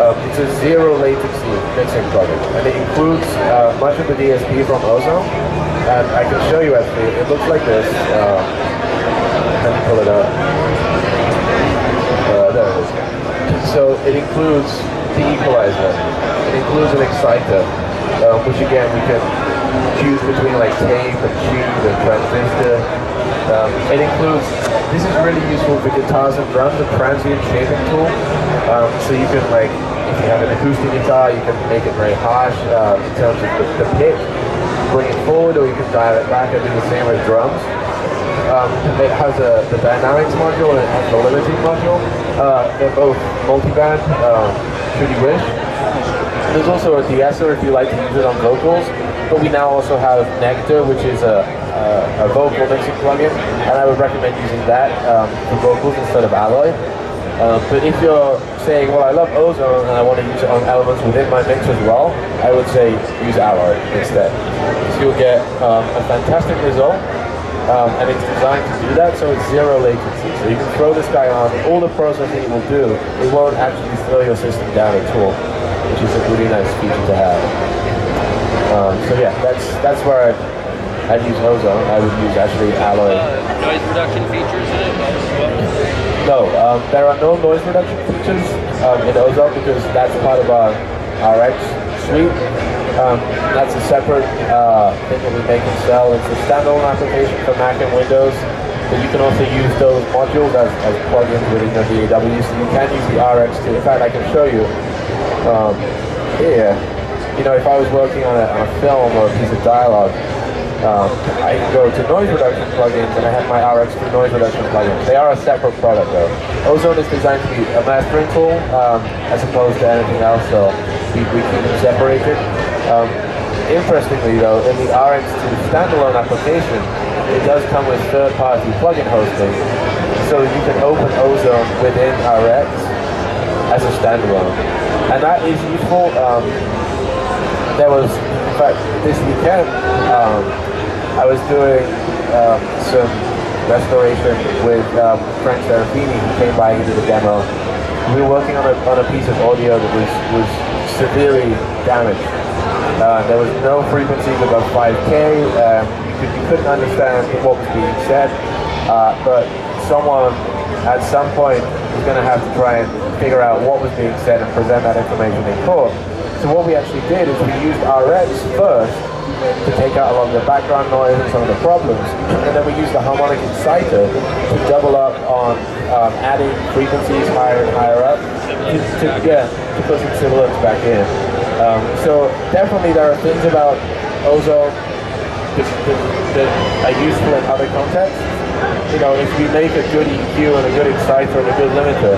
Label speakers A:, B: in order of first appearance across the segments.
A: It's a zero latency mixing plugin, and it includes much of the DSP from Ozone. And I can show you actually. It looks like this. Let me pull it up. There it is. So it includes the equalizer. It includes an exciter, which again we can choose between like tape and tube and transistor. It includes, this is really useful for guitars and drums, a transient shaping tool. So you can, like, if you have an acoustic guitar, you can make it very harsh in terms of the pick, bring it forward, or you can dial it back and do the same with drums. It has the dynamics module and it has the limiting module. They're both multi-band, should you wish. There's also a de-esser if you like to use it on vocals, but we now also have Nectar, which is a vocal mixing plugin, and I would recommend using that for vocals instead of Alloy. But if you're saying, well, I love Ozone and I want to use it on elements within my mix as well, I would say use Alloy instead. So you'll get a fantastic result, and it's designed to do that, so it's zero latency. So you can throw this guy on, all the processing it will do, it won't actually slow your system down at all, which is a really nice feature to have. So yeah, that's where I'd use Ozone. I would use actually Alloy.
B: Noise reduction features in it as well?
A: No, there are no noise reduction features in Ozone because that's part of our RX suite. That's a separate thing that we make and sell. It's a standalone application for Mac and Windows, but you can also use those modules as plugins within your DAW, so you can use the RX too. In fact, I can show you here. You know, if I was working on a film or a piece of dialogue, I can go to noise reduction plugins and I have my RX2 noise reduction plugins. They are a separate product though. Ozone is designed to be a mastering tool as opposed to anything else, so we keep them separated. Interestingly though, in the RX2 standalone application, it does come with third-party plugin hosting, so you can open Ozone within RX as a standalone. And that is useful. There was, in fact, this weekend, I was doing some restoration with Frank Serafini. He came by and did a demo. We were working on a piece of audio that was severely damaged. There was no frequencies above 5K. You couldn't understand what was being said, but someone at some point was going to have to try and figure out what was being said and present that information in court. So what we actually did is we used RX first to take out a lot of the background noise and some of the problems, and then we used the harmonic exciter to double up on adding frequencies higher and higher up to put some sibilants back in. So definitely there are things about Ozone that are useful in other contexts. You know, if we make a good EQ and a good exciter and a good limiter,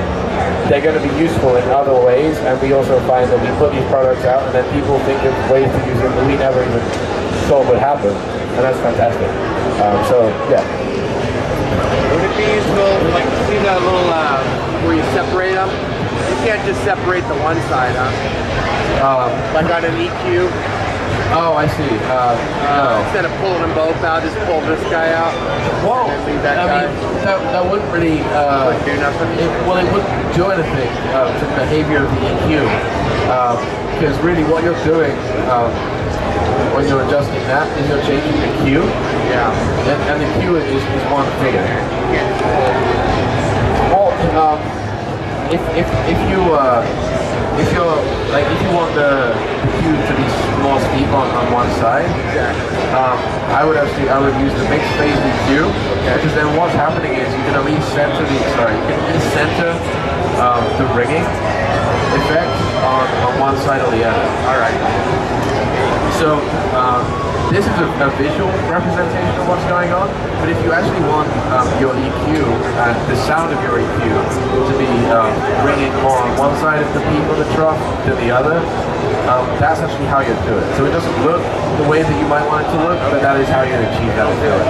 A: they're going to be useful in other ways, and we also find that we put these products out and then people think of ways to use them that we never even thought would happen, and that's fantastic. So yeah.
C: Would it be useful, like, see that little where you separate them? You can't just separate the one side, huh? Like on an EQ.
A: Oh, I see. No.
C: Instead of pulling them both out, just pull this guy out.
A: Whoa!
C: And leave that guy.
A: Mean, that wouldn't really
C: wouldn't do nothing.
A: It wouldn't do anything to the behavior of the EQ. Because really, what you're doing when you're adjusting that is you're changing the Q.
C: Yeah.
A: And the Q is one figure. Well, if you want the Q to be more steep on one side, I would use the mixed phase EQ, because then what's happening is you can at least center the ringing effect on one side or the other.
C: All right.
A: So this is a visual representation of what's going on, but if you actually want your EQ and the sound of your EQ to be ringing more on one side of the peak or the trough than the other, that's actually how you do it. So it doesn't look the way that you might want it to look, but that is how you achieve that feeling.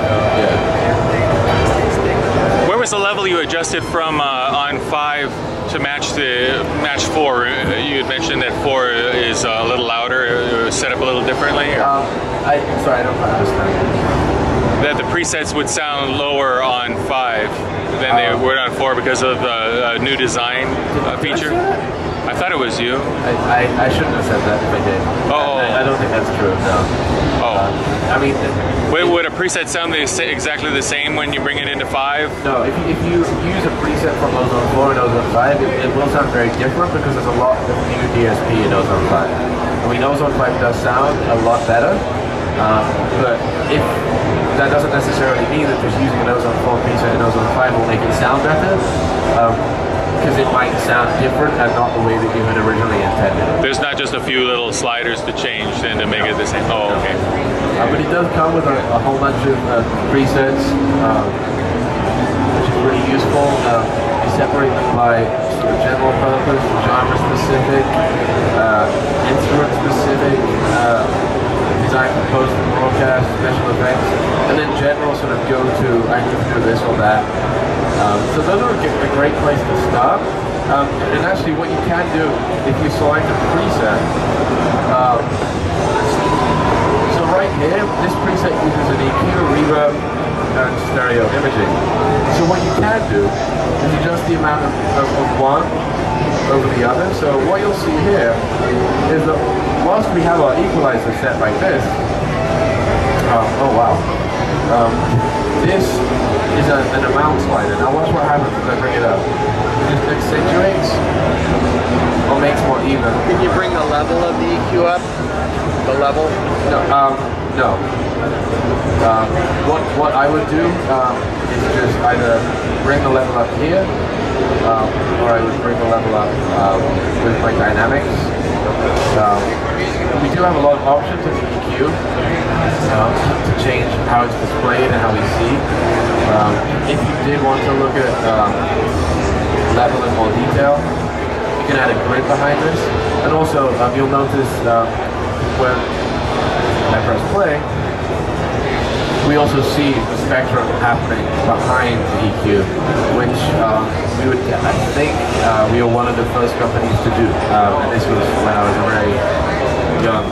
D: Where was the level you adjusted from on 5 to match 4? You had mentioned that 4 is a little louder, set up a little differently?
A: I'm sorry, I don't understand.
D: That the presets would sound lower on 5 than they would on 4 because of the new design feature? I thought it was you.
A: I shouldn't have said that if I did.
D: Oh.
A: I don't think that's true, no.
D: Oh.
A: I mean...
D: Would a preset sound exactly the same when you bring it into 5?
A: No, if you use a preset from Ozone 4 and Ozone 5, it will sound very different because there's a lot of new DSP in Ozone 5. I mean, Ozone 5 does sound a lot better, but if that doesn't necessarily mean that just using an Ozone 4 preset in Ozone 5 will make it sound better, because it might sound different and not the way that you had originally intended.
D: There's not just a few little sliders to change and to make it the same. Oh, okay.
A: But it does come with a whole bunch of presets, which is really useful. You separate them by sort of general purpose, genre specific, instrument specific, design for post and broadcast, special effects, and then general sort of go to, I need to do this or that. So those are a great place to start. And actually what you can do if you select a preset, so right here, this preset uses an EQ, reverb, and stereo imaging. So what you can do is adjust the amount of one over the other. So what you'll see here is that whilst we have our equalizer set like this, oh wow, this is an amount slider. Now watch what happens as I bring it up. It just accentuates or makes more even.
C: Can you bring the level of the EQ up? The level?
A: No. No. What I would do is just either bring the level up here, or I would bring the level up with my dynamics. We do have a lot of options in the EQ to change how it's displayed and how we see. If you did want to look at level in more detail, you can add a grid behind this. And also, you'll notice when I press play, we also see the spectrum happening behind the EQ, which we would, I think, we were one of the first companies to do. And this was when I was a very young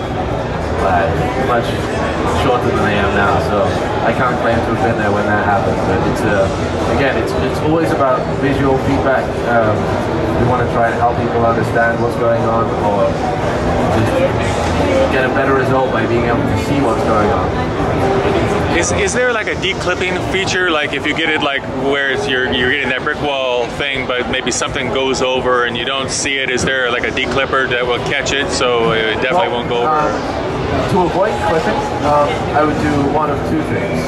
A: lad, much shorter than I am now. So I can't claim to have been there when that happened. But it's again, it's always about visual feedback. We want to try and help people understand what's going on, or just get a better result by being able to see what's going on.
D: Is there like a declipping feature, like if you get it like where you're getting that brick wall thing, but maybe something goes over and you don't see it? Is there like a declipper that will catch it so it definitely won't go over?
A: To avoid clipping, I would do one of two things.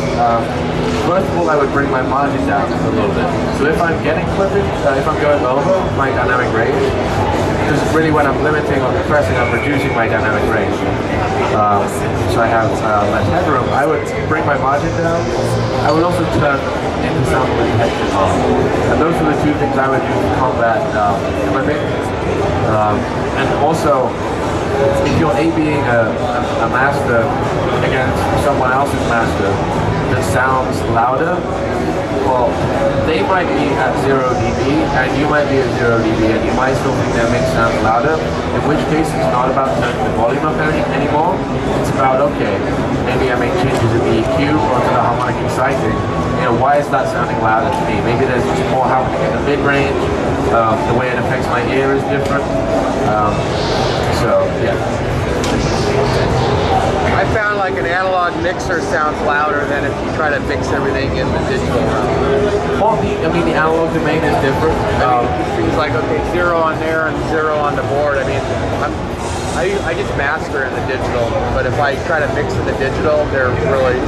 A: First of all, I would bring my margin down a little bit. So if I'm getting clipping, if I'm going over my dynamic range, because really when I'm limiting or compressing, I'm reducing my dynamic range. So I have less headroom. I would bring my margin down. I would also turn into sound protection on. And those are the two things I would do to combat clipping. And also, if you're A/Bing a master against someone else's master that sounds louder, well, they might be at 0 dB and you might be at 0 dB and you might still think their mix sounds louder, in which case it's not about turning the volume up anymore. It's about, okay, maybe I make changes in the EQ or to the harmonic exciting. You know, why is that sounding louder to me? Maybe there's just more happening in the mid-range. The way it affects my ear is different. So, yeah.
C: I found like an analog mixer sounds louder than if you try to mix everything in the digital realm.
A: Well, the analog domain is different.
C: It seems like, okay, 0 on there and 0 on the board. I mean, I just master in the digital, but if I try to mix in the digital, they're really,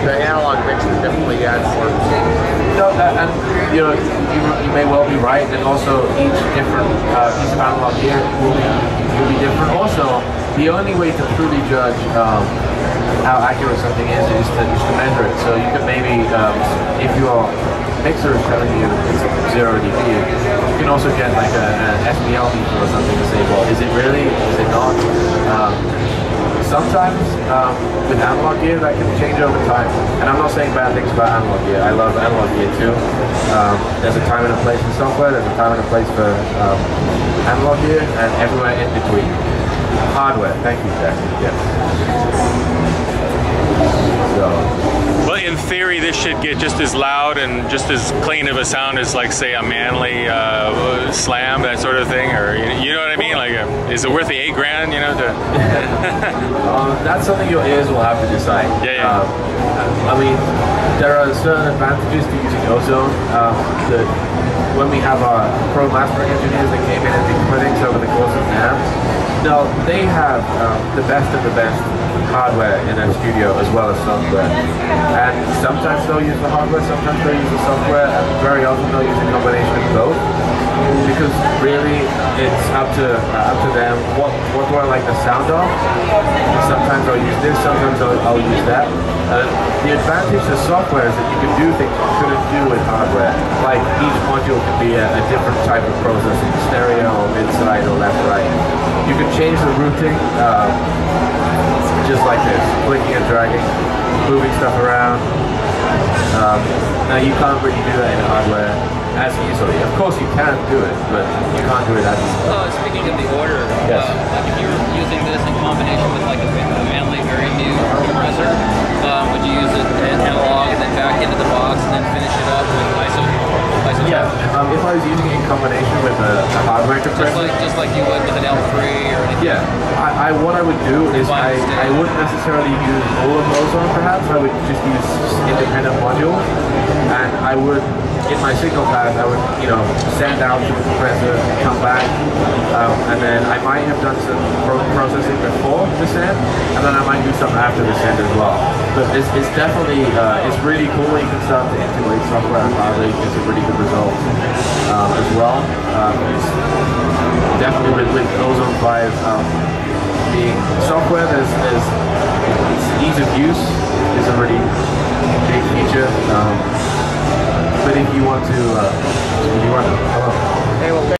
C: the analog mixer definitely adds more.
A: No, and you know, you may well be right, and also each different piece of analog gear will be different. Also, the only way to truly judge how accurate something is to measure it. So you could maybe, if your mixer is telling you it's 0 dB, you can also get like an SPL meter or something to say, well, is it really? Is it not? Sometimes with analog gear that can change over time. And I'm not saying bad things about analog gear. I love analog gear too. There's a time and a place for software, there's a time and a place for analog gear, and everywhere in between. Hardware, thank you, Jack. Yes. So.
D: Well, in theory, this should get just as loud and just as clean of a sound as, like, say, a Manly Slam, that sort of thing, or you know what I mean? Like, is it worth the $8,000? You know, to
A: that's something your ears will have to decide.
D: Yeah.
A: I mean, there are certain advantages to using ozone. When we have our pro mastering engineers that came in and did clinics over the course of NAMM, now they have the best of the best hardware in their studio as well as software. And sometimes they'll use the hardware, sometimes they'll use the software, and very often they'll use a combination of both. Because really, it's up to them. What do I like the sound of? Sometimes I'll use this, sometimes I'll use that. The advantage of software is that you can do things you couldn't do with hardware. Like each module can be a different type of processing, stereo or mid-side or left-right. You can change the routing just like this, clicking and dragging, moving stuff around. Now you can't really do that in hardware as easily. Of course you can do it, but you can't do it as easily.
B: Speaking of the order,
A: yes.
B: Like if you were using this in combination with like a Manly very new compressor, would you use it analog and then back into the box and then finish it up with isotope?
A: Yeah, if I was using it in combination with a hardware compressor.
B: Just like you would with an L3 or anything.
A: Yeah, what I would do is I wouldn't necessarily use all of ozone perhaps, I would just use independent modules, and I would, in my signal path, I would, send out to the compressor, come back, and then I might have done some processing before the send, and then I might do some after the send as well. But it's definitely, it's really cool when you can start to integrate software and hardware. You get some really good results as well. It's definitely with Ozone 5 being software, there's ease of use is a really big feature. But if you want to,